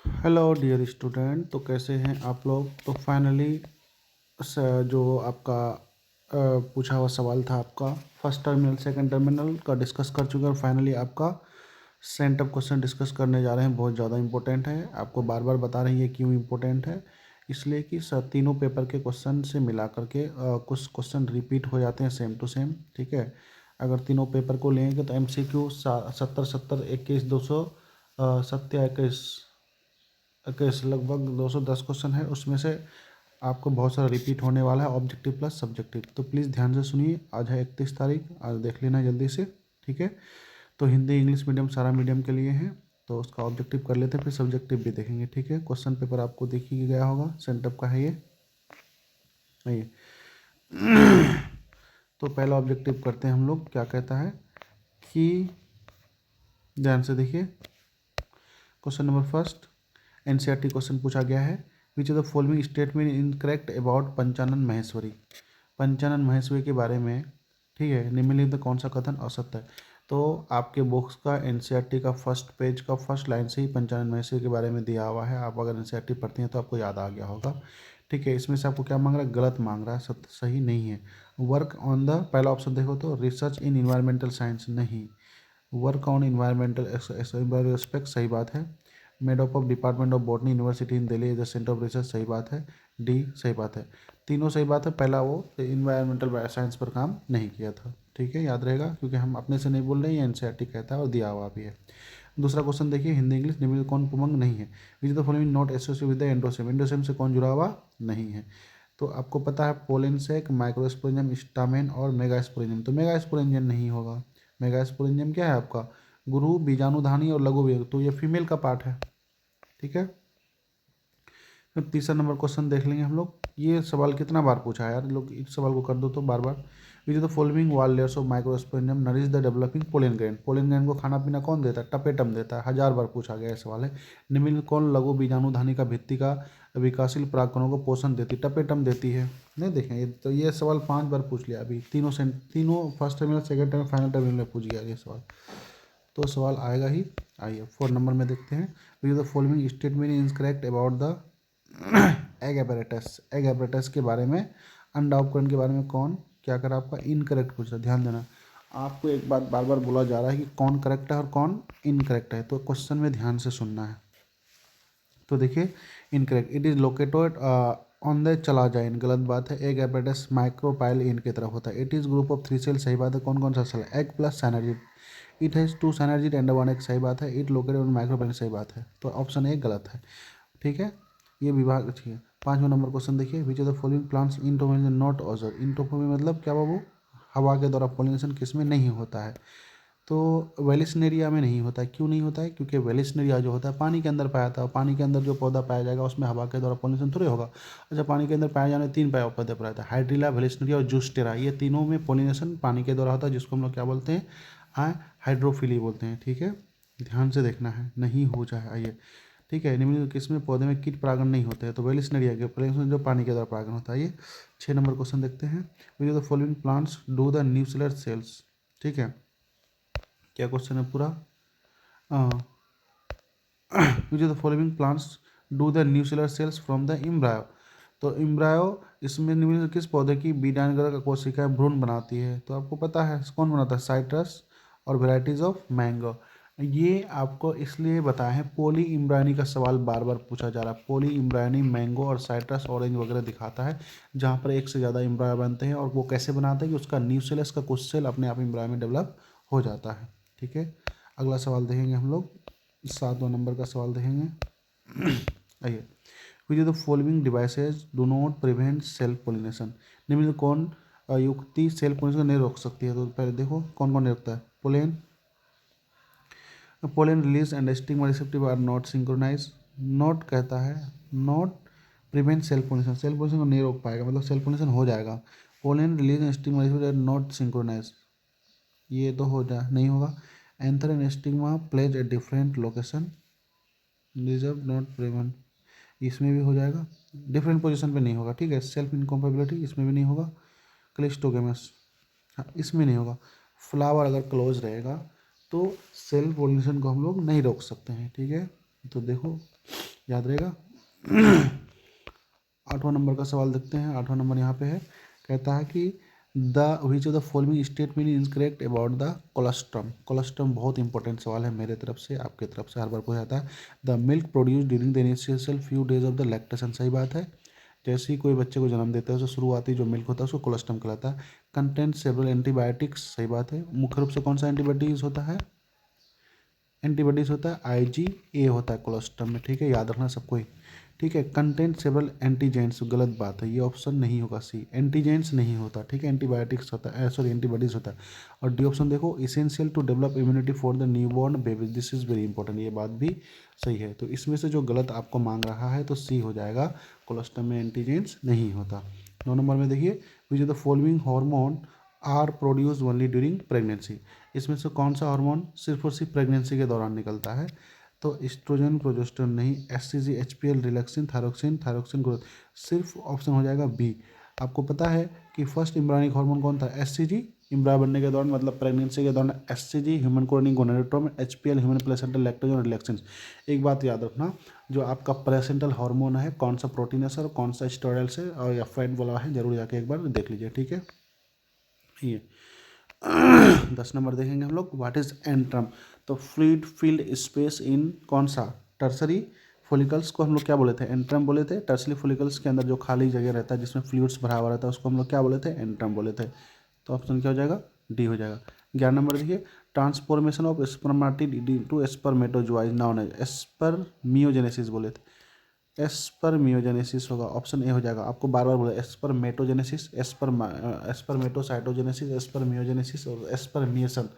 Hello dear student, तो कैसे हैं आप लोग। तो फाइनली जो आपका पूछा हुआ सवाल था आपका फर्स्ट टर्मिनल सेकंड टर्मिनल का डिस्कस कर चुके हैं, और फाइनली आपका सेंट ऑफ क्वेश्चन डिस्कस करने जा रहे हैं। बहुत ज़्यादा इंपॉर्टेंट है, आपको बार बार बता रही है क्यों इंपॉर्टेंट है। इसलिए कि तीनों पेपर के क्वेश्चन से मिला करके कुछ क्वेश्चन रिपीट हो जाते हैं सेम टू सेम। ठीक है, अगर तीनों पेपर को लेंगे तो MCQ 70 21 200 सत्या 21 लगभग 210 क्वेश्चन है। उसमें से आपको बहुत सारा रिपीट होने वाला है, ऑब्जेक्टिव प्लस सब्जेक्टिव। तो प्लीज़ ध्यान से सुनिए, आज है 31 तारीख, आज देख लेना जल्दी से। ठीक है, तो हिंदी इंग्लिश मीडियम सारा मीडियम के लिए है, तो उसका ऑब्जेक्टिव कर लेते हैं, फिर सब्जेक्टिव भी देखेंगे। ठीक है, क्वेश्चन पेपर आपको दिख ही गया होगा, सेंटअप का है ये। तो पहला ऑब्जेक्टिव करते हैं हम लोग। क्या कहता है कि ध्यान से देखिए, question number first NCERT question पूछा गया है। Which of the following statement incorrect about Panchanan Maheshwari. Panchanan Maheshwari के बारे में, ठीक है, निम्नलिखित कौन सा कथन असत्य है। तो आपके बुक्स का NCERT का फर्स्ट पेज का फर्स्ट लाइन से ही पंचानन महेश्वरी के बारे में दिया हुआ है। आप अगर NCERT पढ़ती हैं तो आपको याद आ गया होगा। ठीक है, इसमें से आपको क्या मांग रहा है, गलत मांग रहा है, सत्य सही नहीं है। वर्क ऑन द, पहला ऑप्शन देखो तो रिसर्च इन इन्वायरमेंटल साइंस, नहीं। वर्क ऑन इन्वायरमेंटल एस्पेक्ट, सही बात है। Made up of department of botany university in Delhi as the centre of research, सही बात है। डी सही बात है, तीनों सही बात है। पहला वो इन्वायरमेंटल साइंस पर काम नहीं किया था। ठीक है, याद रहेगा, क्योंकि हम अपने से नहीं बोल रहे हैं, NCERT कहता है और दिया हुआ भी है। दूसरा क्वेश्चन देखिए, हिंदी इंग्लिश निम्न कौन पुमंग नहीं है। Which the following not associated with the endosperm, endosperm से कौन जुड़ा हुआ नहीं है। तो आपको पता है पोलेंसेक, माइक्रोस्पोरेंजियम, स्टामेन और मेगास्पोरेंजियम। तो मेगास्पोरेंजियम नहीं होगा। मेगास्पोरेंजियम क्या है आपका, गुरु, बीजाणुधानी और लघु बीज, तो ये फीमेल का पार्ट है। ठीक है, फिर तीसरा नंबर क्वेश्चन देख लेंगे हम लोग। ये सवाल कितना बार पूछा है यार, लोग इस सवाल को कर दो तो बार बार। विच द फॉलोइंग वाल layers of microsporangium nourish the developing pollen grain. Pollen grain को खाना पीना कौन देता है, टपेटम देता है। 1000 बार पूछा गया सवाल है। निम्न कौन लघु बीजाणुधानी का भित्ति का विकासशील परागकणों को पोषण देती, टपेटम देती है। नहीं देखें ये, तो ये सवाल 5 बार पूछ लिया अभी, तीनों first terminal second terminal final terminal में पूछ गया ये सवाल, तो सवाल आएगा ही। आइए 4 नंबर में देखते हैं। विच the following statement is correct about the egg apparatus. Egg apparatus के बारे में, अंडा उपकरण के बारे में कौन क्या करा, आपका इनकरेक्ट पूछ रहा। ध्यान देना, आपको एक बात बार बार बोला जा रहा है कि कौन करेक्ट है और कौन इनकरेक्ट है, तो क्वेश्चन में ध्यान से सुनना है। तो देखिए, incorrect, it is located on the चला जाइन, गलत बात है। एग एपरेटस माइक्रोपाइल इन की तरफ होता है। It is group of 3 cell, सही बात है। कौन कौन सा cell, egg plus synergid. It has 2 synergid and 1 egg, सही बात है। इट लोकेटेड ऑन माइक्रोपाइल, सही बात है। तो ऑप्शन ए गलत है। ठीक है, ये विभाग ठीक है। 5वां नंबर क्वेश्चन देखिए, which of the following plants entopollination not occur. इंटोपोमी मतलब क्या बाबू, हवा के द्वारा पोलिनेशन किस में नहीं होता है, तो वेलिसनेरिया में नहीं होता है। क्यों नहीं होता है, क्योंकि वेलिसनेरिया जो होता है पानी के अंदर पाया था, पानी के अंदर जो पौधा पाया जाएगा उसमें हवा के द्वारा पोलिनेशन थोड़ी होगा। अच्छा, पानी के अंदर पाए जाने 3 पौधे पाया था, हाइड्रिला, वेलिसनेरिया और जूस्टेरा, ये तीनों में पोलिनेशन पानी के द्वारा होता है, जिसको हम लोग क्या बोलते हैं, हाइड्रोफिली बोलते हैं। ठीक है, ध्यान से देखना है, नहीं हो जाए। आइए, ठीक है, निम्नलिखित किसमें पौधे में कीट परागण नहीं होते हैं, तो वेलिसनेरिया के पोलिनेशन जो पानी के द्वारा परागण होता है। ये 6 नंबर क्वेश्चन देखते हैं। Which of the following plants do the nuclear cells. ठीक है, क्या क्वेश्चन है पूरा, which of the following plants do the nuclear cells from the embryo. तो इम्ब्रायो इसमें निम्नलिखित किस पौधे की बीजाणुग्रह का कोशिका भ्रूण बनाती है, तो आपको पता है कौन बनाता है, साइट्रस और वेराइटीज ऑफ मैंगो। ये आपको इसलिए बताया है, पॉली इम्ब्रायनी का सवाल बार बार पूछा जा रहा है। पॉली इम्ब्रायनी मैंगो और साइट्रस ऑरेंज वगैरह दिखाता है, जहाँ पर एक से ज़्यादा इम्ब्रायो बनते हैं, और वो कैसे बनाते हैं कि उसका न्यूक्लियस का कुछ सेल अपने आप इम्ब्रायो में डेवलप हो जाता है। ठीक है, अगला सवाल देखेंगे हम लोग, 7वां नंबर का सवाल देखेंगे। आइए, विच of the following devices do not prevent self pollination. निम्न कौन युक्ति सेल्फ पोलिनेशन नहीं रोक सकती है, तो पहले देखो कौन कौन नहीं रोकता है। Pollen release and stigma receptive are not synchronise. Not कहता है, not prevent self pollination, self pollination को नहीं रोक पाएगा, मतलब सेल्फ पोलिनेशन हो जाएगा। Pollen release and stigma receptive are not synchronise, ये तो हो जा नहीं होगा। Anther and stigma place a different location, reserve not prevent, इसमें भी हो जाएगा। डिफरेंट पोजीशन पे नहीं होगा। ठीक है, सेल्फ इनकॉम्पेबिलिटी इसमें भी नहीं होगा। क्लिस्टोगेमस, हाँ इसमें नहीं होगा। फ्लावर अगर क्लोज रहेगा तो सेल्फ पोलिनेशन को हम लोग नहीं रोक सकते हैं। ठीक है, तो देखो याद रहेगा। 8वां नंबर का सवाल देखते हैं। 8वां नंबर यहाँ पे है, कहता है कि the which of the following statement is correct about the colostrum. Colostrum बहुत इंपॉर्टेंट सवाल है मेरे तरफ से, आपके तरफ से हर बार पूछा जाता है। The milk produce during the initial few days of the lactation, सही बात है। जैसे ही कोई बच्चे को जन्म देता है उससे शुरुआती जो मिल्क होता है उसको कोलेस्ट्रम कहलाता है। कंटेंट सेवरल एंटीबायोटिक्स, सही बात है। मुख्य रूप से कौन सा एंटीबायोटिक यूज होता है? एंटीबॉडीज होता है IgA होता है कोलेस्ट्रम में, ठीक है, याद रखना सबको ही, ठीक है। कंटेंट सेवरल एंटीजेंट्स, गलत बात है, ये ऑप्शन नहीं होगा सी, एंटीजेंट्स नहीं होता, ठीक है, एंटीबायोटिक्स होता है, सॉरी एंटीबॉडीज होता है। और डी ऑप्शन देखो, essential to develop immunity for the newborn baby, this is very important, ये बात भी सही है। तो इसमें से जो गलत आपको मांग रहा है तो सी हो जाएगा, कोलेस्ट्रम में एंटीजेंट्स नहीं होता। 9 नंबर में देखिए, which of the following hormone are produce only during pregnancy, इसमें से कौन सा हार्मोन सिर्फ और सिर्फ प्रेगनेंसी के दौरान निकलता है? तो एस्ट्रोजन, प्रोजेस्टेरोन नहीं, HCG, HPL, relaxin, thyroxine, thyroxine growth, सिर्फ ऑप्शन हो जाएगा बी। आपको पता है कि फर्स्ट इम्ब्रायोनिक हार्मोन कौन था? HCG, इम्ब्रायो बनने के दौरान मतलब प्रेगनेंसी के दौरान HCG, human chorionic gonadotropin, HPL, human placental lactogen और रिलैक्सिन। एक बात याद रखना, जो आपका प्लेसेंटल हार्मोन है कौन सा प्रोटीन है सर, कौन सा स्टेरॉयड्स है और या फैट वाला है, जरूर जाके एक बार देख लीजिए, ठीक है। ये 10 नंबर देखेंगे हम लोग, व्हाट इज एंट्रम। तो फ्लूइड फील्ड स्पेस इन कौन सा? टर्सरी फॉलिकल्स को हम लोग क्या बोले थे? एंट्रम बोले थे। टर्सरी फॉलिकल्स के अंदर जो खाली जगह रहता है जिसमें फ्लूइड्स भरा हुआ रहता है उसको हम लोग क्या बोले थे? एंट्रम बोले थे। तो ऑप्शन क्या हो जाएगा? डी हो जाएगा। 11 नंबर देखिए, transformation of spermatid to spermatozoa known as spermiogenesis बोले थे। एस्पर्मियोजेनेसिस होगा, ऑप्शन ए हो जाएगा। आपको बार बार बोला एस्पर्मेटोजेनेसिस, एस्पर्मेटोसाइटोजेनेसिस, एस्पर्मियोजेनेसिस और एस्पर्मिएशन,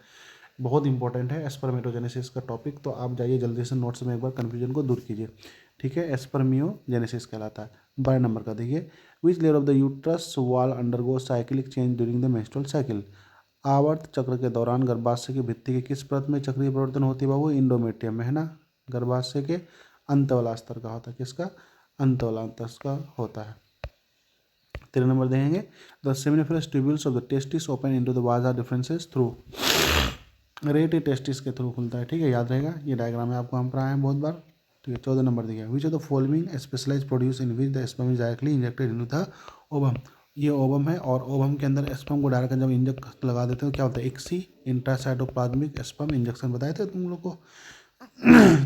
बहुत इंपॉर्टेंट है एस्पर्मेटोजेनेसिस का टॉपिक। तो आप जाइए जल्दी से नोट्स में एक बार कन्फ्यूजन को दूर कीजिए, ठीक है। एस्पर्मियोजेनेसिस कहलाता है। 12 नंबर का देखिए, which layer of the uterus wall undergo cyclic change during the menstrual cycle. आवर्त चक्र के दौरान गर्भाशय की भित्ति के किस परत में चक्रीय परिवर्तन होती है बाबू? इंडोमेट्रियम में, है ना। गर्भाशय के अंत वाला स्तर का होता है, किसका? अंत वाला स्तर का होता है। 13 नंबर देखेंगे, the seminiferous tubules of the testis open into the वाजा डिफरेंसेस थ्रू, रेट टेस्टिस के थ्रू खुलता है, ठीक है, याद रहेगा। ये डायग्राम में आपको हम पढ़ाए हैं बहुत बार, ठीक है। 14 नंबर देखिए, which of the following specialise produce in which the sperm is directly injected into the ovum. ये ओवम है और ओवम के अंदर स्पर्म को डायरेक्ट जब इंजेक्ट लगा देते हैं तो क्या होता है? इक्सी इंट्रासाइटोप्लाज्मिक स्पर्म इंजेक्शन बताए थे तुम लोग को।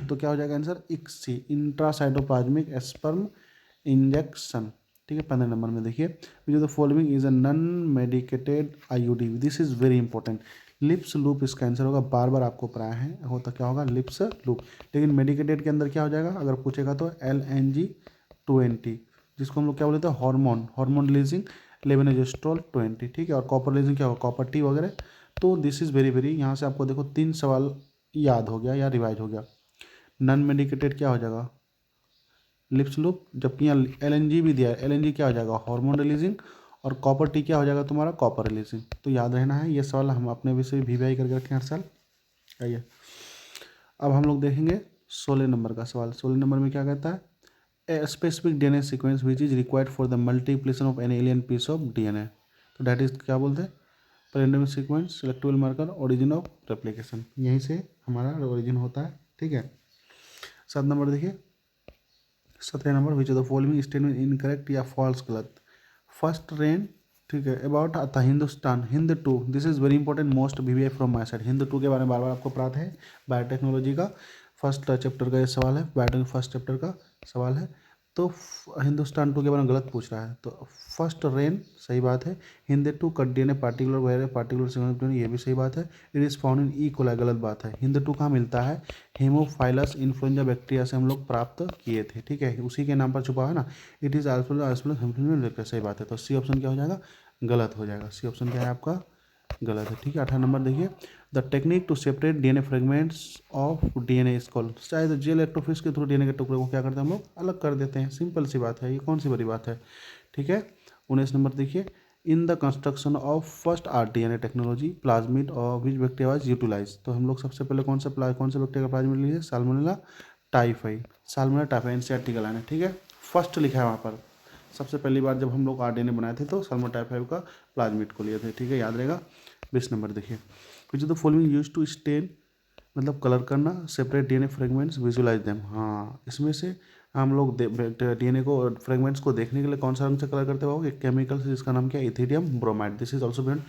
तो क्या हो जाएगा answer? ICSI, intracytoplasmic sperm injection, ठीक है। 15 नंबर में देखिए, which of the following is a non medicated IUD, this is very important. Lips loop इसका आंसर होगा, बार बार आपको पढ़ाया है, होता क्या होगा? Lips loop. लेकिन मेडिकेटेड के अंदर क्या हो जाएगा अगर पूछेगा तो? LNG-20, जिसको हम लोग क्या बोलते हैं? हार्मोन रिलीजिंग लेवेनोजेस्ट्रोल 20, ठीक है। और कॉपर रिलीजिंग क्या होगा? कॉपर टी वगैरह। तो दिस इज वेरी वेरी, यहाँ से आपको देखो 3 सवाल याद हो गया या रिवाइज हो गया। नॉन मेडिकेटेड क्या हो जाएगा? लिप्स लूप, जबकि यहाँ LNG भी दिया है, LNG क्या हो जाएगा? Hormone releasing. और कॉपर टी क्या हो जाएगा तुम्हारा? Copper releasing. तो याद रहना है, ये सवाल हम अपने विषय VVI करके रखें हर साल। आइए अब हम लोग देखेंगे 16 नंबर का सवाल। 16 नंबर में क्या कहता है? A specific DNA sequence which is required for the multiplication of an alien piece of DNA, तो डैट इज क्या बोलते हैं? Palindromic sequence, selectable marker, origin of replication, यहीं से हमारा ओरिजिन होता है, ठीक है। 7 नंबर देखिए, 17 number, which of the following statement incorrect या फॉल्स, गलत। फर्स्ट रेन, ठीक है, अबाउट आता Hindustan, Hind 2, this is very important, most VVI from my side. Hind 2 के बारे में बार बार आपको पढ़ाते हैं, बायोटेक्नोलॉजी का फर्स्ट चैप्टर का ये सवाल है, बायोटेक फर्स्ट चैप्टर का सवाल है। तो हिंदुस्तान 2 के बारे में गलत पूछ रहा है, तो फर्स्ट रेन सही बात है। हिंद 2 का DNA पार्टिकुलर वगैरह पार्टिकुलर सिग्नल, ये भी सही बात है। It is found in E coli, गलत बात है। हिंद 2 कहाँ मिलता है? हेमोफाइलस इन्फ्लुएंजा बैक्टीरिया से हम लोग प्राप्त किए थे, ठीक है, उसी के नाम पर छुपा है ना। इट इज़ आल्सो, सही बात है। तो सी ऑप्शन क्या हो जाएगा? गलत हो जाएगा। सी ऑप्शन क्या है आपका? गलत है, ठीक है। 18 नंबर देखिए, the technique to separate DNA fragments of DNA is called, शायद जेल इलेक्ट्रोफिश के थ्रू DNA के टुकड़े को क्या करते हैं हम लोग? अलग कर देते हैं, सिंपल सी बात है, ये कौन सी बड़ी बात है, ठीक है। 19 नंबर देखिए, in the construction of first RDNA technology plasmid और विच बैक्टीरिया वाज यूटिलाइज, तो हम लोग सबसे पहले कौन से बैक्टीरिया का प्लाज्मिड लिए? Salmonella typhi, salmonella typhi, NCERT का लाइन है, ठीक है। फर्स्ट लिखा है वहाँ पर, सबसे पहली बार जब हम लोग RDNA बनाए थे तो साल्मोनेला टाइफाई का प्लाज्मिड को लिए थे, ठीक है, याद रहेगा। 20 नंबर देखिए, which of the following use to stain, मतलब कलर करना, separate DNA fragments, visualise them, हाँ इसमें से हम लोग डीएनए को फ्रेगमेंट्स को देखने के लिए कौन सा रंग से कलर करते हो? एक केमिकल से जिसका नाम क्या है? Ethereum bromide. This is also beyond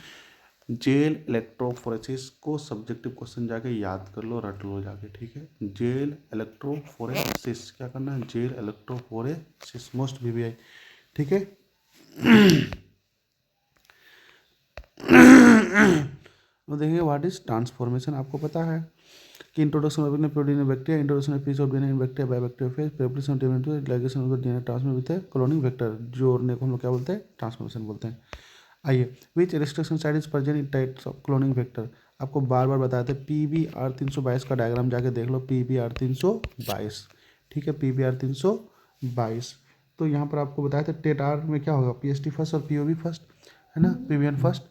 gel electrophoresis को सब्जेक्टिव क्वेश्चन जाके याद कर लो, रट लो जाके, ठीक है। जेल इलेक्ट्रोफोरेसिस क्या करना है? जेल इलेक्ट्रोफोरेसिस मोस्ट वीवीआई, ठीक है। तो देखिए व्हाट इज ट्रांसफॉर्मेशन, आपको पता है कि introduction of protein in bacteria, introduction of peace of DNA in bacteria by bacteria phase, preparation of DNA, ligation of the DNA transfer with cloning vector, जोड़ने को हम लोग क्या बोलते हैं? ट्रांसफॉर्मेशन बोलते हैं। आइए, which restriction site is present in types of cloning vector, आपको बार बार बताया था। PBR322 का डायग्राम जाके देख लो, PBR322, ठीक है, PBR322। तो यहाँ पर आपको बताया था टेट आर में क्या होगा? PST फर्स्ट और POV फर्स्ट, है ना, PBN फर्स्ट।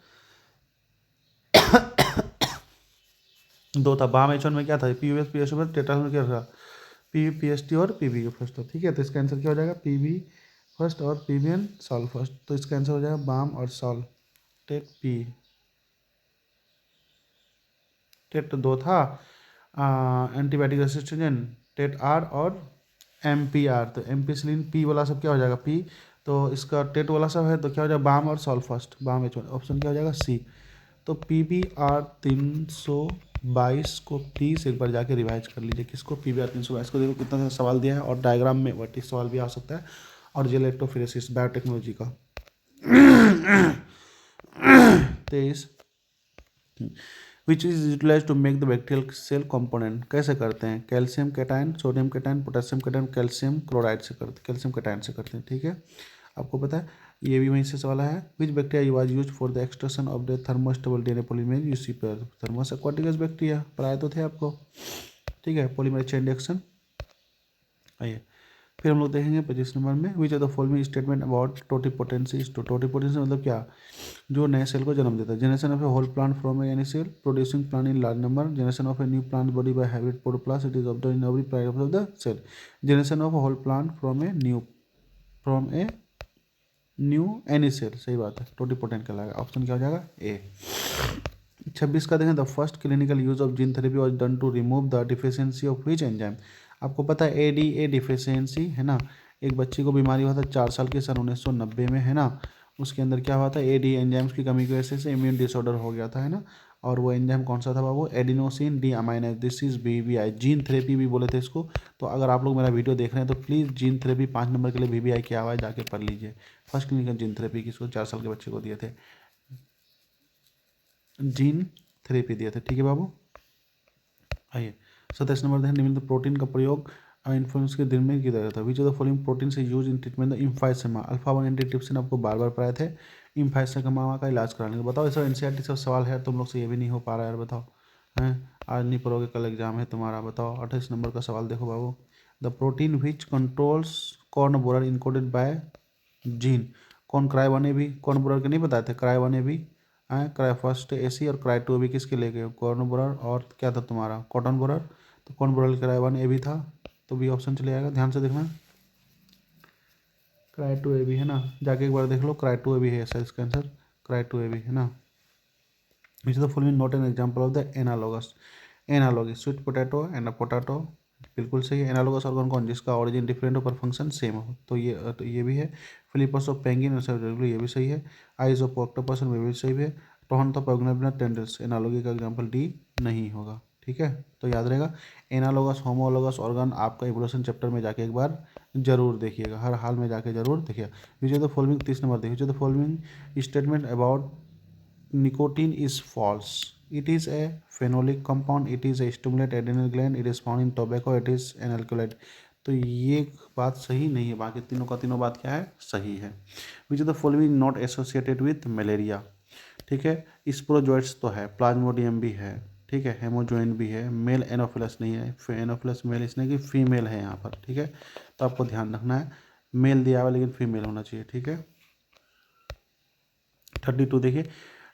दो था। बाम H1 में क्या था? POS PST में, टेट आर में क्या था? PST और PB फर्स्ट था, ठीक है। तो इसका आंसर क्या हो जाएगा? PB फर्स्ट और PBN सॉल्व फर्स्ट। तो इसका आंसर हो जाएगा बाम और सॉल्व। टेट पी, टेट तो दो था, एंटीबायोटिक रेसिस्टेंट, टेट आर और MPR। तो एम्पिसिलिन पी वाला सब क्या हो जाएगा? पी। तो इसका टेट वाला सब है तो क्या हो जाएगा? बाम और solve first, balm H1। Option क्या हो जाएगा? सी। तो PBR322 को प्लीज़ एक बार जाके रिवाइज कर लीजिए। किसको? PBR322 को। देखो कितना सा सवाल दिया है और डायग्राम में वर्टिस सवाल भी आ सकता है। और जेल इलेक्ट्रोफोरेसिस बायोटेक्नोलॉजी का 23, which is utilise to make the bacterial cell component, कैसे करते हैं? Calcium cation, sodium cation, potassium cation, calcium chloride से करते, कैल्शियम कैटायन से करते हैं, ठीक है। आपको पता है ये भी वहीं से सवाल है। Which bacteria was use for the extraction of the thermostable DNA polymerase यूसी पर, थर्मोस एक्वाटिकस बैक्टीरिया पढ़ाए तो थे आपको, ठीक है। Polymerase chain reaction. आइए फिर हम लोग देखेंगे 25 नंबर में, which are the following statement about totipotency. Totipotency मतलब क्या? जो नए सेल को जन्म देता है। Generation of a whole plant from any cell, producing plant in large number, generation of A new plant body by hybrid protoplast, it is observed in every part of the cell. Generation of whole plant from a new any cell, सही बात है, totipotent कहलाएगा। Option क्या हो जाएगा? ए। 26 का देखें, the first clinical use of gene therapy was done to remove the deficiency of which enzyme. आपको पता है ADA डिफिशियंसी, है ना। एक बच्ची को बीमारी हुआ था 4 साल के, सन 1990 में, है ना। उसके अंदर क्या हुआ था? ADA एंजाइम्स की कमी की वजह से इम्यून डिसऑर्डर हो गया था, है ना। और वो एंजाइम कौन सा था बाबू? Adenosine deaminase. This is BBI, gene therapy भी बोले थे इसको। तो अगर आप लोग मेरा वीडियो देख रहे हैं तो प्लीज़ जीन थेरेपी 5 नंबर के लिए BBI क्या हुआ है जाके पढ़ लीजिए। फर्स्ट क्लिनिकल जीन थेरेपी किसको? 4 साल के बच्चे को दिए थे, जीन थेरेपी दिए थे, ठीक है बाबू। आइए 27 नंबर देखें, निम्न प्रोटीन का प्रयोग इन्फ्लुएंस के दिन में किया जाता है। Which of the following protein से use in treatment the emphysema. Alpha one antitrypsin आपको बार बार पढ़ाए थे इम्फाइसेमा का इलाज कराने का। बताओ ऐसा NCERT सब सवाल है, तुम लोग से ये भी नहीं हो पा रहा है यार, बताओ हैं। आज नहीं पढ़ोगे, कल एग्जाम है तुम्हारा, बताओ। 28 नंबर का सवाल देखो बाबू, the protein which controls corn borer encoded by gene. कौन? क्राई1AB। कॉर्न बोरर के नहीं बताए थे? क्राई1AB, क्राई फर्स्ट AC और क्राई2AB किसके लेके? कॉर्न बोरर और क्या था तुम्हारा? Cotton borer. तो कॉर्न बोरर क्राई1AB था, तो बी ऑप्शन चले जाएगा। ध्यान से देखना, क्राई2AB है ना, जाके एक बार देख लो, क्राई2AB है ऐसा इसका आंसर, क्राई2AB है ना। विच the following not an example of the analogous. Analogous sweet potato and potato, बिल्कुल सही है। एनालॉगस ऑर्गन कौन? जिसका ऑरिजिन डिफरेंट हो पर फंक्शन सेम हो, तो ये भी है। फिलिपस ऑफ पेंगिन, ये भी सही है। आइज ऑफ ऑक्टोपस में भी सही है। टोहन ऑफ ऑर्गेनाइजर टेंडल्स, एनालॉगी का एग्जाम्पल डी नहीं होगा, ठीक है। तो याद रहेगा एनालॉगस होमोलॉगस ऑर्गन आपका इवोल्यूशन चैप्टर में जाके एक बार जरूर देखिएगा, हर हाल में जाके जरूर देखिएगा। Which of the following, 30 number देखिए, which of the following statement about nicotine is false. It is a phenolic compound, it is a stimulant adrenal gland, it is found in tobacco, it is an alkaloid। तो ये बात सही नहीं है, बाकी तीनों का तीनों बात क्या है? सही है। Which of the following not associated with malaria, ठीक है। स्पोरोजोइट्स तो है, प्लाज्मोडियम भी है, ठीक है, हेमोजोइन भी है, मेल एनोफिलस नहीं है, एनोफिलस मेल इसने की फीमेल है यहाँ पर, ठीक है। तो आपको ध्यान रखना है, मेल दिया हुआ लेकिन फीमेल होना चाहिए, ठीक है। 32 देखिए,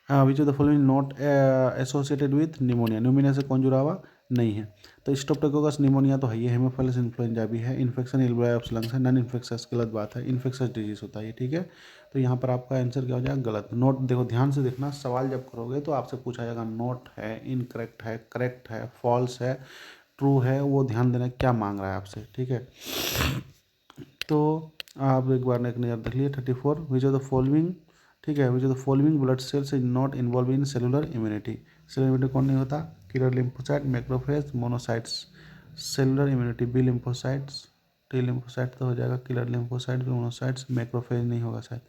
which of the following not associated with pneumonia. Pneumonia से कौन जुड़ा हुआ नहीं है? तो स्ट्रेप्टोकोकस निमोनिया तो है, ये हेमोफिलस इन्फ्लुएंजा भी है, इन्फेक्शन एल्वेओलाई ऑफ लंग्स है, नॉन इन्फेक्शस, गलत बात है, इन्फेक्शस डिजीज होता है ये, ठीक है। तो यहाँ पर आपका आंसर क्या हो जाएगा? गलत। नोट देखो ध्यान से देखना, सवाल जब करोगे तो आपसे पूछा जाएगा नोट है, इनकरेक्ट है, करेक्ट है, फॉल्स है, ट्रू है, वो ध्यान देना क्या मांग रहा है आपसे, ठीक है। तो आप एक बार एक नज़र देख लीजिए 34 विच ऑफ द फॉलोइंग, ठीक है, which of the following blood cells is not involve in cellular immunity. Cellular immunity कौन नहीं होता? Killer lymphocyte, macrophage, monocytes. Cellular immunity B lymphocytes, T lymphocyte तो हो जाएगा, किलर लिम्फोसाइट, मोनोसाइट्स, मैक्रोफेज नहीं होगा शायद,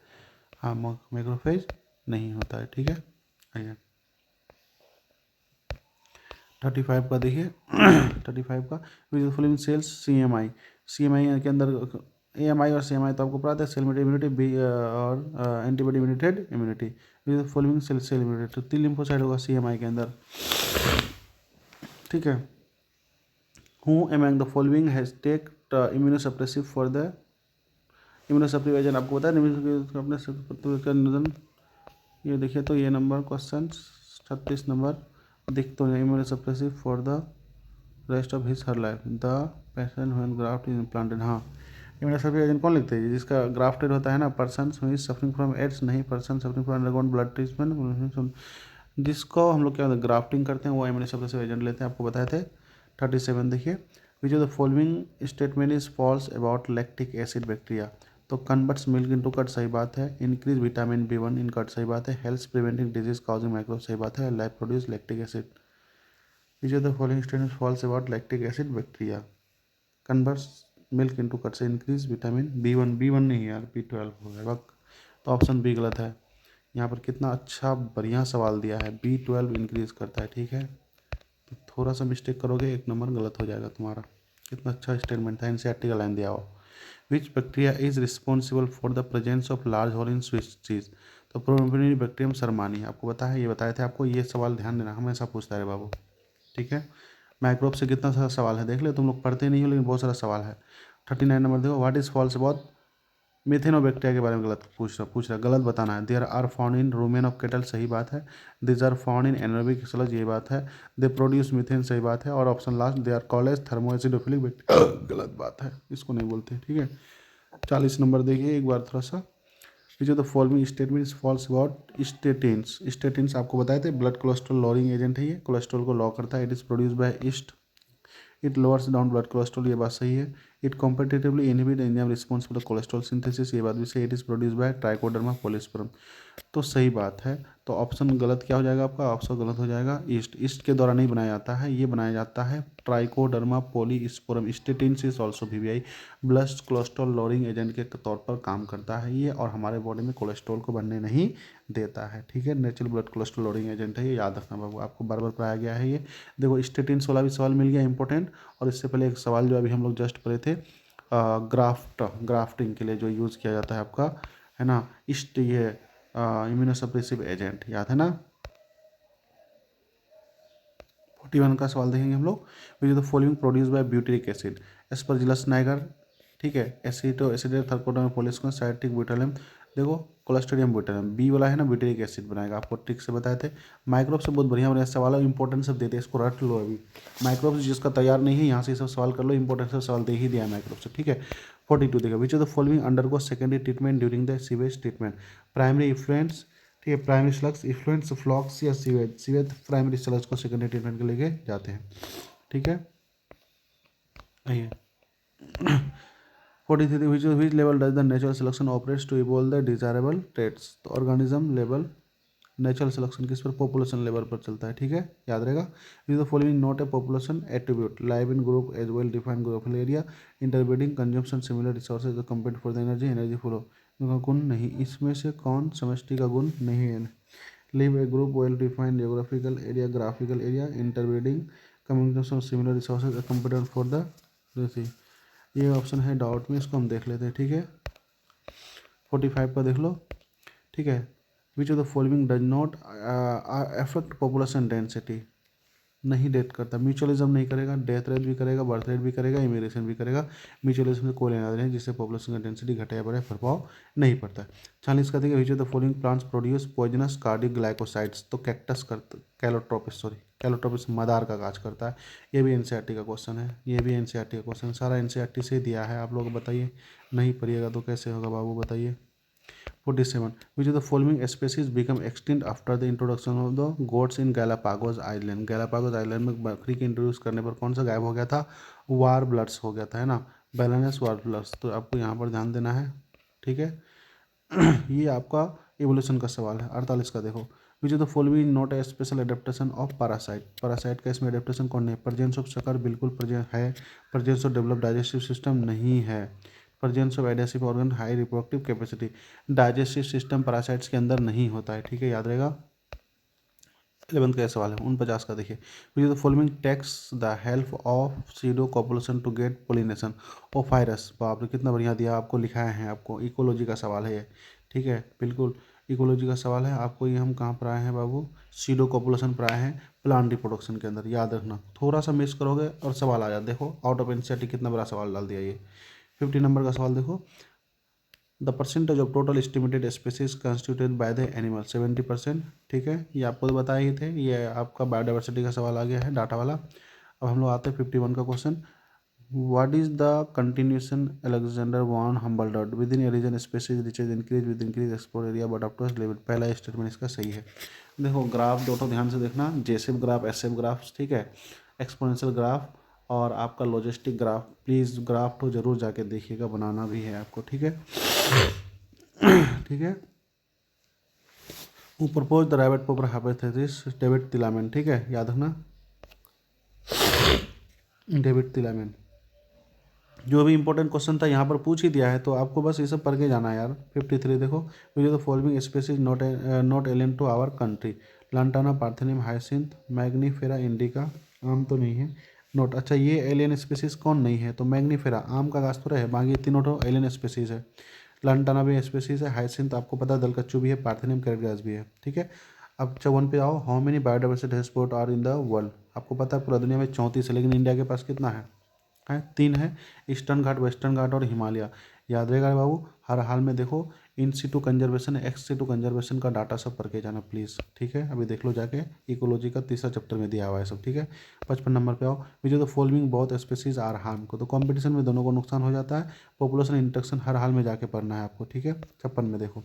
हाँ मैक्रोफेज नहीं होता है, ठीक है। आइए 35 का देखिए 35 का which following sales CMI, CMI के अंदर AMI और CMI तो आपको पता है, सेल इम्यूनिटी बी और एंटीबॉडी इम्यूनिटेड immunity, which following cell immunity, तो 3 लिम्फोसाइट होगा CMI के अंदर, ठीक है। Who among the following has take immunosuppressive for the immunosuppressive agent, आपको पता है अपने ये देखिए, तो ये नंबर क्वेश्चन 36 नंबर दिख तो immunosuppressive for the rest of his her life the patient when graft is implanted. हाँ, इम्यूनोसप्रेसिव एजेंट कौन लिखते हैं? जिसका ग्राफ्टेड होता है ना, person who is suffering from AIDS, नहीं person suffering from undergone blood treatment, जिसको हम लोग क्या ग्राफ्टिंग करते हैं वो इम्यूनोसप्रेसिव एजेंट लेते हैं, आपको बताए थे। 37 देखिए which of the following statement is false about lactic acid bacteria, तो कन्वर्ट्स मिल्क इनटू कर्ड सही बात है, increase vitamin B1 in curd सही बात है, health preventing disease causing microbe सही बात है, life produce lactic acid. Which of the following statement false about lactic acid bacteria, converts milk into curd से इंक्रीज विटामिन B1 नहीं यार B12 हो गया वक्त, तो ऑप्शन बी गलत है। यहाँ पर कितना अच्छा बढ़िया सवाल दिया है, B12 इंक्रीज करता है, ठीक है। तो थोड़ा सा मिस्टेक करोगे 1 नंबर गलत हो जाएगा तुम्हारा। कितना अच्छा स्टेटमेंट था, एनसीईआरटी का लाइन दिया हो। विच bacteria is responsible for the presence of large whole in switch चीज, तो प्रोबेबिलिटी बैक्टीरियम शर्मानी, आपको पता है, ये बताए थे आपको, ये सवाल ध्यान देना हमेशा पूछता है बाबू, ठीक है। माइक्रोब से कितना सारा सवाल है देख ले, तुम लोग पढ़ते नहीं हो लेकिन बहुत सारा सवाल है। 39 नंबर देखो, what is false about methanobacteria के बारे में गलत पूछ रहा गलत बताना है। There are found in rumen of cattle, सही बात है। This are found in anaerobic sludge, ये बात है। दे प्रोड्यूस मीथेन, सही बात है। और option last, they are called as thermoacidophilic bacteria, गलत बात है, इसको नहीं बोलते, ठीक है। 40 नंबर देखिए एक बार थोड़ा सा, which of the following statement false about statins. Statins आपको बताए थे ब्लड कोलेस्ट्रॉल लॉरिंग एजेंट है, ये कोलेस्ट्रॉल को लॉ करता है। It is produce by yeast, it lowers down blood cholesterol, ये बात सही है। It competitively inhibit enzyme responsible cholesterol synthesis, ये बात भी सही। It is produce by Trichoderma polysporum, तो सही बात है। तो ऑप्शन गलत क्या हो जाएगा आपका? ऑप्शन गलत हो जाएगा ईस्ट। ईस्ट के द्वारा नहीं बनाया जाता है, ये बनाया जाता है trichoderma polysporum. Statins is also VVI blood cholesterol lowering agent के तौर पर काम करता है ये, और हमारे बॉडी में कोलेस्ट्रॉल को बनने नहीं देता है, ठीक है। Natural blood cholesterol lowering agent है ये, याद रखना बाबू, आपको बार बार पढ़ाया गया है ये। देखो स्टेटिन्स वाला भी सवाल मिल गया इंपॉर्टेंट, और इससे पहले एक सवाल जो अभी हम लोग जस्ट पढ़े थे, ग्राफ्टिंग के लिए जो यूज़ किया जाता है आपका, है ना, इस्ट ये इम्यूनोसप्रेसिव एजेंट, याद है ना। 41 का सवाल देखेंगे हम लोग, विच the following produce by butyric acid, Aspergillus Niger, ठीक है। एसिटो एसिडेट थर्कोडर्मा पॉलिस्कोन साइट्रिक ब्यूटालियम, देखो कोलेस्ट्रिडियम ब्यूटालियम, बी वाला है ना ब्यूटेरिक एसिड बनाएगा, आपको ट्रिक से बताए थे। माइक्रोब से बहुत बढ़िया बढ़िया सवाल है, इंपॉर्टेंट सब देते हैं, इसको रट लो अभी। माइक्रोब से जिसका तैयार नहीं है यहाँ से सब सवाल कर लो, इंपॉर्टेंट सब सवाल दे ही दिया है माइक्रोब से, ठीक है। 42 देखा, which of the following undergo secondary treatment during the sewage treatment, primary effluents, ठीक है, प्राइमरी स्लग्स, इफ्लुएंस, फ्लॉक्स या सीवेज। सीवेज प्राइमरी स्लग्स को सेकेंडरी ट्रीटमेंट के लेके जाते हैं, ठीक है। आइए 43 which level does the natural selection operates to evolve the desirable traits, तो ऑर्गेनिज्म लेवल नेचुरल सिलेक्शन किस पर? पॉपुलेशन लेवल पर चलता है, ठीक है, याद रहेगा। Is the following not a population attribute, live in group as well defined geographical area, interbreeding, consumption similar resources, compete for the energy, energy flow, गुण नहीं, इसमें से कौन समष्टि का गुण नहीं है? Live A group well defined geographical area, graphical area, interbreeding, communication similar resources, compete for the, ये ऑप्शन है डाउट में, इसको हम देख लेते हैं, ठीक है। 45 का देख लो, ठीक है। Which of the following does not affect population density, नहीं डेथ करता, म्यूचुअलिज्म नहीं करेगा, डेथ रेट भी करेगा, बर्थ रेट भी करेगा, इमिग्रेशन भी करेगा। म्यूचुअलिज्म से कोई लेना नहीं, जिससे पॉपुलेशन का डेंसिटी घटे या बढ़े प्रभाव नहीं पड़ता है। 40 का देखिए, which of the following plants produce poisonous cardiac glycosides, तो कैक्टस करता, कैलोट्रोपिस मदार का काज करता है। ये भी एनसीईआरटी का क्वेश्चन है, ये भी एनसीईआरटी का क्वेश्चन, सारा एनसीईआरटी से दिया है, आप लोग बताइए, नहीं पढ़िएगा तो कैसे होगा बाबू बताइए। 47 which of the following species become extinct after the introduction of the goats in Galapagos Island, Galapagos Island में बकरी के इंट्रोड्यूस करने पर कौन सा गायब हो गया था? वार ब्लड्स हो गया था, है ना। बैलेंस वार्बलर्स, तो आपको यहाँ पर ध्यान देना है, ठीक है। ये आपका इवोल्यूशन का सवाल है। 48 का देखो, which of the following not A special adaptation of parasite. Parasite का इसमें एडेप्टेशन कौन नहीं है? प्रेजेंस ऑफ शकर बिल्कुल प्रेजेंट है, presence of develop digestive system नहीं है, presence of adhesive organ high reproductive capacity. Digestive system parasites के अंदर नहीं होता है, ठीक है, याद रहेगा। 11 का सवाल है 49 का देखिए, which of the following takes the help of pseudo copulation to get pollination of virus. बाप रे कितना बढ़िया दिया, आपको लिखाया है, आपको इकोलॉजी का सवाल है ये, ठीक है, बिल्कुल इकोलॉजी का सवाल है आपको। ये हम कहाँ पर आए हैं बाबू? सीडो कॉपुलेशन पर आए हैं, प्लांट रिप्रोडक्शन के अंदर, याद रखना। थोड़ा सा मिस करोगे और सवाल आ जाए, देखो आउट ऑफ एनसीईआरटी कितना बड़ा सवाल डाल दिया ये। 50 नंबर का सवाल देखो, the percentage of total estimated species constituted by the animal 70%, ठीक है, ये आपको तो बताए ही थे, ये आपका बायोडाइवर्सिटी का सवाल आ गया है डाटा वाला। अब हम लोग आते हैं 51 का question, what is the continuation Alexander von Humboldt within a region species richness increase with increase explore area but up to limit. पहला स्टेटमेंट इसका सही है। देखो ग्राफ दो ध्यान से देखना, जेसेफ ग्राफ, एसएफ ग्राफ, ठीक है, एक्सपोनेंशियल ग्राफ और आपका लॉजिस्टिक ग्राफ। प्लीज़ ग्राफ तो जरूर जाके देखिएगा, बनाना भी है आपको, ठीक है, ठीक है। Propose the rivet popper hypothesis David Tilman, ठीक है, याद रखना, डेविड थिलामेन। जो भी इंपॉर्टेंट क्वेश्चन था यहाँ पर पूछ ही दिया है, तो आपको बस ये सब पढ़ के जाना है यार। 53 देखो, which of the following species not alien to our country. Lantana, Parthenium, hyacinth, Mangifera indica. आम तो नहीं है, नोट। अच्छा ये एलियन स्पीशीज कौन नहीं है? तो मैग्नीफेरा, आम का गाछ तो है, बाकी तीनों तो एलियन स्पीशीज है। लांटाना भी स्पीशीज है, हाइसिंथ आपको पता है दलकच्चू भी है, पार्थेनियम कैरेट ग्रास भी है, ठीक है। अब 54 पे आओ, how many biodiversity hotspot are in the world. आपको पता है पूरा दुनिया में 34 है, लेकिन इंडिया के पास कितना है? 3 है, ईस्टर्न घाट, वेस्टर्न घाट और हिमालय। याद रहेगा बाबू, हर हाल में देखो in situ conservation, ex situ conservation का डाटा सब पढ़ के जाना प्लीज़, ठीक है। अभी देख लो जाके, इकोलॉजी का तीसरा चैप्टर में दिया हुआ है सब, ठीक है। 55 नंबर पे आओ, विच ऑफ द फॉलोइंग बहुत स्पीसीज आर हार्म को। तो कॉम्पिटिशन में दोनों को नुकसान हो जाता है, पॉपुलेशन इंटरेक्शन हर हाल में जाके पढ़ना है आपको, ठीक है। 56 में देखो,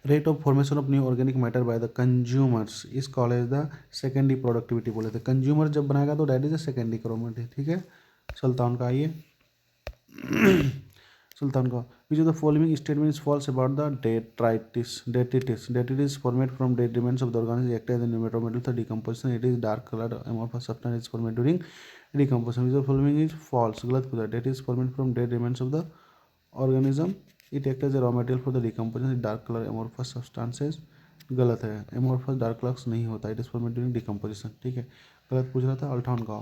rate of formation of new organic matter by the consumers is called as the secondary productivity बोले थे। कंज्यूमर जब बनाएगा तो that is the secondary productivity, ठीक है। सुल्तान का आइए, सुल्तान का, which of the following statement is false about the detritus. Detritus formed from dead remains of the organism act as an metabolite for decomposition, it is dark coloured amorphous substance is formed during decomposition, which of the following is false, गलत पूछा। That is formed from dead remains of the organism, it act as a raw material for the decomposition, dark colour amorphous substances, गलत है, amorphous dark colours नहीं होता, it is formed during decomposition, ठीक है, गलत पूछ रहा था। अल्टाउन का,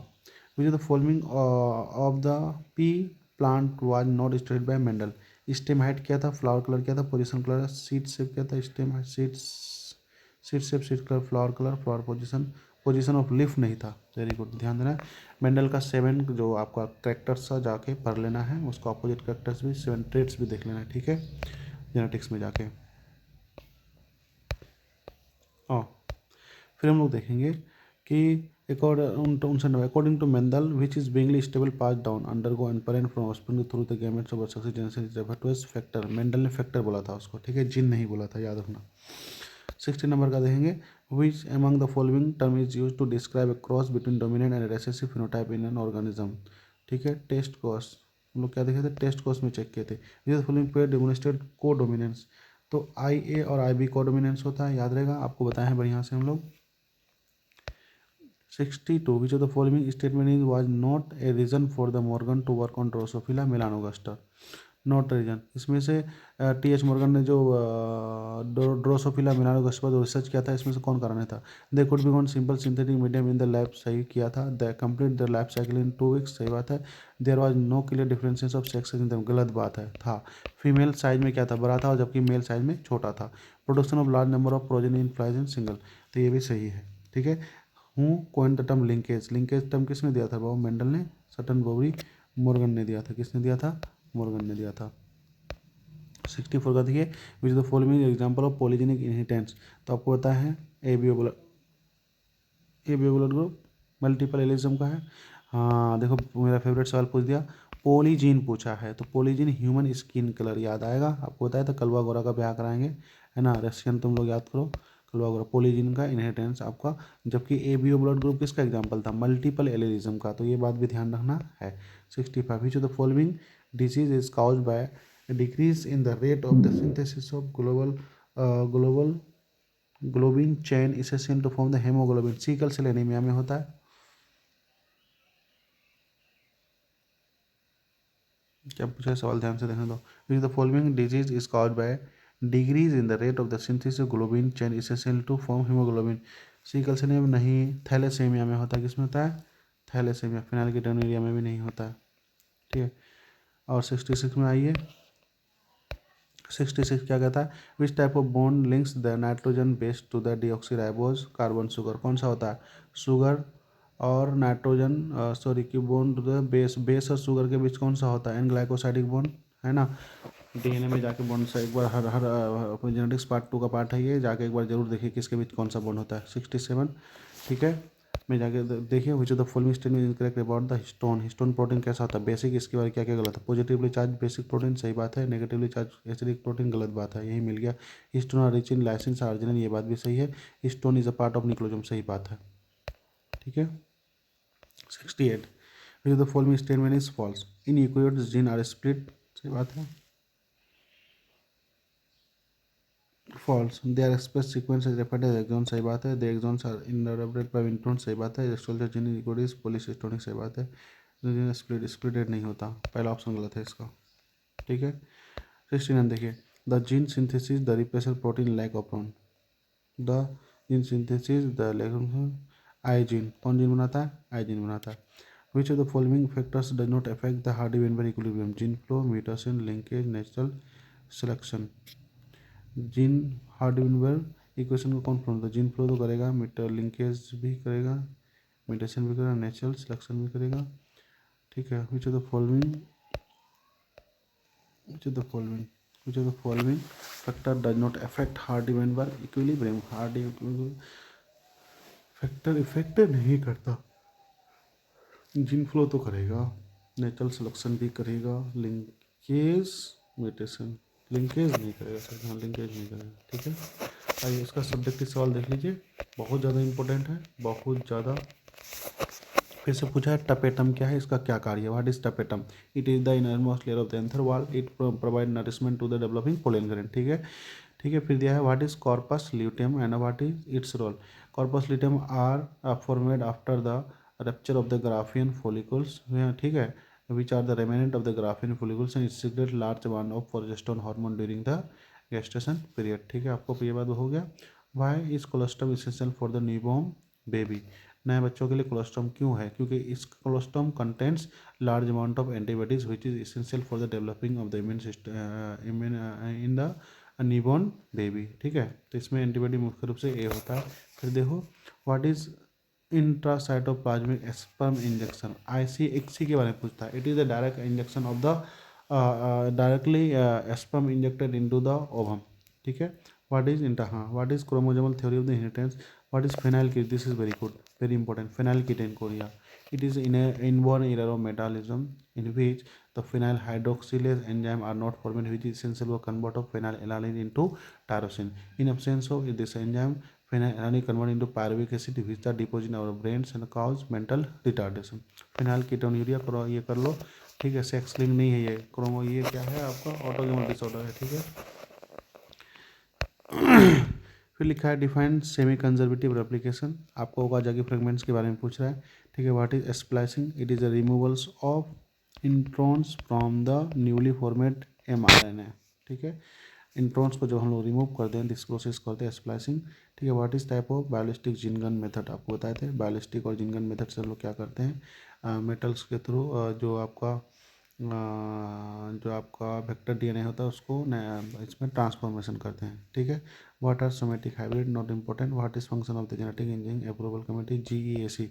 which of the following of the pea plant was not studied by Mendel. Stem height क्या था, फ्लावर कलर क्या था, पोजीशन कलर, सीड शेप क्या था, stem height, seed shape, seed colour, flower position, position of leaf नहीं था। Very good, ध्यान देना। मेंडल का 7 जो आपका करेक्टर्स था जाके पढ़ लेना है, उसका अपोजिट करेक्टर्स भी 7 ट्रेड्स भी देख लेना है, ठीक है, जेनेटिक्स में जाके। फिर हम लोग देखेंगे कि according to Mendel which is being stable pass down undergo and parent from offspring through the gametes of successive factor. Mendel ने फैक्टर बोला था उसको, ठीक है, जीन नहीं बोला था, याद रखना। 60 नंबर का देखेंगे, which among the following term is use to describe a cross between dominant and recessive phenotype in an organism, ठीक है। टेस्ट कोर्स हम लोग क्या देखे थे, टेस्ट कोर्स में चेक किए थे। विच फॉलोइंग पेयर डेमोन्स्ट्रेट को डोमिनेंस। तो IA और IB को डोमिनेंस होता है, याद रहेगा, आपको बताए हैं बढ़िया से हम लोग। 62 which of the following statement is was not a reason for the Morgan to work on Drosophila melanogaster, not reason. इसमें से TH मॉर्गन ने जो ड्रोसोफिला मेलानोगास्टर पर रिसर्च किया था, इसमें से कौन कारण था? They could be grown simple synthetic medium in the lab, सही किया था। The complete the life cycle in 2 weeks, सही बात है। There was no clear differences of sex in them, गलत बात है, था। फीमेल साइज में क्या था, बड़ा था, और जबकि मेल साइज में छोटा था। Production of large number of progeny in flies in single, तो ये भी सही है, ठीक है। हूँ coin the term linkage, linkage term किसने दिया था बाबू? मेंडल ने। सटन बोबरी मॉर्गन ने दिया था, किसने दिया था? मॉर्गन ने दिया था। 64 का देखिए, विच the following example of polygenic inheritance. तो आपको पता है ABO blood group multiple allelism का है। हाँ देखो, मेरा फेवरेट सवाल पूछ दिया, पॉलीजीन पूछा है, तो पॉलीजीन ह्यूमन स्किन कलर याद आएगा, आपको बताया था कलवा गोरा का ब्याह कराएंगे, है ना, रशियन तुम लोग याद करो, कलवा गोरा। पॉलीजीन का इनहेरिटेंस आपका, जबकि एबीओ ब्लड ग्रुप किसका एग्जाम्पल था? मल्टीपल एलिज्म का, तो ये बात भी ध्यान रखना है। 65 which of the following disease is caused by a decrease in the rate of the synthesis of global globin chain essential to form the hemoglobin। Sickle cell anaemia में होता है। क्या पूछा है सवाल, ध्यान से देखने दो। Which the following disease is caused by decrease in the rate of the synthesis of globin chain essential to form haemoglobin. Sickle cell में नहीं, थैलेसेमिया में होता है। किसमें होता है? थैलेसेमिया। फिनाइलकीटोनुरिया में भी नहीं होता है, ठीक है। और 66 में आइए, 66 क्या कहता है? Which type of bond links the nitrogen base to the deoxyribose carbon sugar. कौन सा होता है? शुगर और नाइट्रोजन सॉरी की बॉन्ड टू द बेस और शुगर के बीच कौन सा होता है? एन ग्लाइकोसाइडिक बॉन्ड, है ना। डीएनए में जाके बॉन्ड से एक बार हर हर जेनेटिक्स पार्ट 2 का पार्ट है ये, जाके एक बार जरूर देखिए किसके बीच कौन सा बॉन्ड होता है। 67, ठीक है। में जाके देखिए which of the following statement is incorrect about the histone. Histone protein कैसा होता है? बेसिक। इसके बारे क्या क्या गलत है? पॉजिटिवली चार्ज बेसिक प्रोटीन सही बात है, नेगेटिवली चार्ज एसिडिक प्रोटीन गलत बात है, यही मिल गया। Histone are rich in lysine arginine, ये बात भी सही है। Histone is a part of nucleosome, सही बात है, ठीक है। 68 which of the following statement is false. In eukaryotes gene are split, सही बात है। False. They are express sequence is referred as exon, सही बात है। The exons are interrupted by intron, सही बात है। एक्सट्रोजन जीन इज पॉलीसिस्टोनिक, सही बात है। स्प्लिट स्प्लिटेड नहीं होता, पहला ऑप्शन गलत है इसका, ठीक है। 69 देखिए, the gene synthesis the repressor protein lac operon the gene synthesis the i gene. कौन जीन बनाता है? आई जीन बनाता है। Which of the following factors does not affect the Hardy Weinberg equilibrium. Gene flow, mutation, linkage, natural selection. Gene Hardy Weinberg equation को कौन follow? Gene flow तो करेगा, metre linkage भी करेगा, म्यूटेशन भी करेगा, नेचुरल सिलेक्शन भी करेगा, ठीक है। Which of the following which of the following factor does not affect Hardy-Weinberg equilibrium। Hardy factor effect नहीं करता। जीन फ्लो तो करेगा, नेचुरल सिलेक्शन भी करेगा, लिंकेज म्यूटेशन, लिंकेज नहीं करेगा सर, हाँ लिंकेज नहीं करेगा, ठीक है। आइए इसका सब्जेक्टिव सवाल देख लीजिए, बहुत ज़्यादा इंपॉर्टेंट है, बहुत ज़्यादा। फिर से पूछा है टपेटम क्या है, इसका क्या कार्य है? What is tapetum? It is the innermost layer of the anther wall, it provide nourishment to the developing pollen grain, ठीक है, ठीक है। फिर दिया है what is corpus luteum and what is its role. Corpus luteum are formed after the rupture of the Graafian follicles, ठीक है, which are the remnant of the Graafian follicles and it secrete large amount of progesterone hormone during the gestation period, ठीक है। आपको ये बात हो गया। Why is colostrum essential for the newborn baby? नए बच्चों के लिए कोलोस्ट्रम क्यों है? क्योंकि इस colostrum contents large amount of antibodies which is essential for the developing of the immune system in the newborn baby, ठीक है। तो इसमें एंटीबॉडी मुख्य रूप से ए होता है। फिर देखो what is intracytoplasmic sperm injection, ICXC के बारे में पूछता है। It is the direct injection of the directly sperm injected into the ovum, ठीक है। व्हाट इज इंटर, हाँ what is chromosomal theory of the inheritance. What is phenyl, this is very good, very important, phenylketonuria। It is in a inborn error of metabolism in which the phenyl hydroxylase enzyme are not formed, which is essential for convert of phenylalanine into tyrosine। In absence of this enzyme, phenylalanine convert into pyruvic acid, which are deposited in our brains and cause mental retardation। phenylketonuria करो, ये कर लो, ठीक है। Sex link नहीं है ये, chromo ये क्या है आपका ऑटोसोमल डिसऑर्डर है, ठीक है। फिर लिखा है डिफाइंड सेमी कंजर्वेटिव रेप्लिकेशन, आपको ओकाजाकी फ्रेगमेंट्स के बारे में पूछ रहा है, ठीक है। What is splicing? It is the removals of introns from the newly formed mRNA, ठीक है। इंट्रॉन्स को जब हम लोग रिमूव करते हैं दिस प्रोसेस करते हैं स्प्लाइसिंग, ठीक है। What is type of biolistic gene gun method, आपको बताए थे। बायोलिस्टिक और जीन गन मेथड से हम लोग क्या करते हैं, मेटल्स के थ्रू जो आपका वेक्टर DNA होता है उसको इसमें ट्रांसफॉर्मेशन करते हैं, ठीक है। What are somatic hybrid, not important. What is function of the genetic engineering approval committee, GEAC।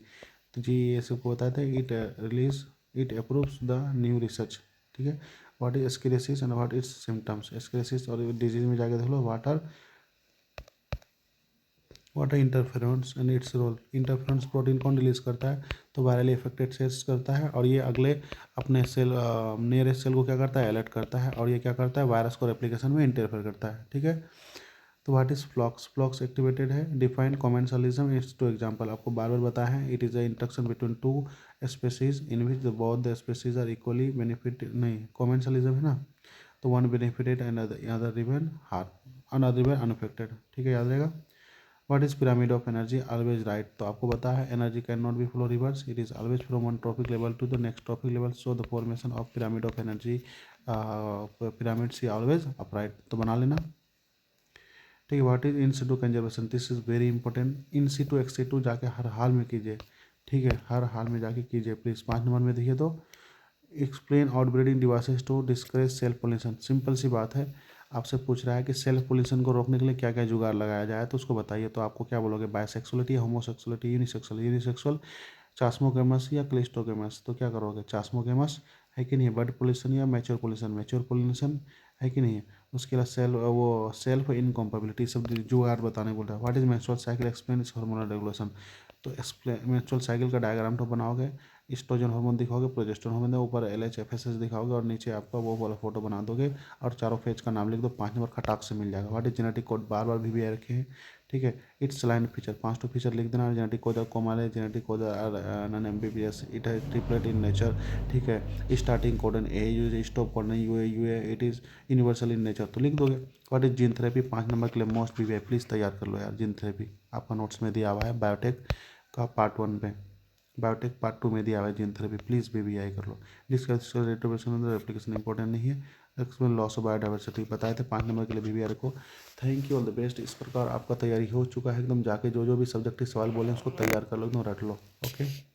तो GEAC को बताते हैं it approves the new research, ठीक है। What is ascariasis and what is symptoms. Ascariasis और डिजीज में जाके देख लो what are interferons and its role. Interferons protein कौन रिलीज करता है? तो वायरली अफेक्टेड सेल्स करता है, और ये अगले अपने सेल नियरेस्ट सेल को क्या करता है? अलर्ट करता है, और ये क्या करता है? वायरस को रेप्लिकेशन में इंटरफेयर करता है, ठीक है। तो what is flocs, flocs activated है। Define commensalism its two example, आपको बार बार बताया है। It is a interaction between two species in which both the species are equally benefit, नहीं कॉमेंसलिज्म है ना, तो one benefited and other remain harm, another remain unaffected, ठीक है, याद रहेगा। What is pyramid of energy, always right, तो आपको पता है energy can not be flow reverse, it is always from one trophic level to the next trophic level, so the formation of pyramid of energy pyramid is always upright, तो बना लेना, ठीक है। What is in situ conservation, this is very important, in situ ex situ जाके हर हाल में कीजिए, ठीक है, हर हाल में जाके कीजिए प्लीज़। 5 नंबर में देखिए तो explain outbreeding devices to discourage self pollution, simple सी बात है, आपसे पूछ रहा है कि सेल्फ पोल्यूशन को रोकने के लिए क्या क्या जुगाड़ लगाया जाए, तो उसको बताइए, तो आपको क्या बोलोगे, बायसेक्सुअलिटी, होमोसेक्सुअलिटी, यूनिसेक्सुअल, यूनिसेक्सुअल, चास्मोगेमस या क्लिस्टोगेमस, तो क्या करोगे, चास्मोगेमस है कि नहीं है, बर्ड पोल्यूशन या मैच्योर पोल्यूशन, मैच्योर पोल्यूशन है कि नहीं है, उसके अलावा सेल्फ इनकम्पेबिलिटी, सब जुगाड़ बताने बोल रहा है। What is menstrual cycle, explain इस हार्मोनल रेगुलेशन, तो एक्सप्लेन मेंस्ट्रुअल साइकिल का डायग्राम तो बनाओगे, एस्ट्रोजन हार्मोन दिखाओगे, प्रोजेस्टेरोन हार्मोन, ऊपर LH FSH दिखाओगे और नीचे आपका वो वाला फोटो बना दोगे और चारों फेज का नाम लिख दो, 5 नंबर खटाक से मिल जाएगा। व्हाट इज जेनेटिक कोड, बार बार भी रखे हैं, ठीक है। इट्स लाइन फीचर, 5 फीचर लिख देना, जेनेटिक कोड कोमल है, genetic code non MBBS, it है ट्रिपलेट इन नेचर, ठीक है। Starting codon A use, stop codon UA, it is universal in nature, तो लिख दोगे। What is gene therapy, 5 number के लिए मोस्ट BBI, प्लीज़ तैयार कर लो यार, जीन थेरेपी आपका नोट्स में दिया हुआ है, बायोटेक का पार्ट 1 पे, बायोटेक पार्ट 2 में दिया हुआ है जीन थेरेपी, प्लीज़ BBI कर लो। डिस्कस रेट्रोवेशन एप्लीकेशन इंपॉर्टेंट नहीं है। एक्सप्लेन लॉस ऑफ बायोडाइवर्सिटी बताए थे, 5 नंबर के लिए BBI को। Thank you, all the best. इस प्रकार आपका तैयारी हो चुका है एकदम, जाके जो जो भी सब्जेक्टिव सवाल बोले उसको तैयार कर लो, एकदम रट लो, ओके।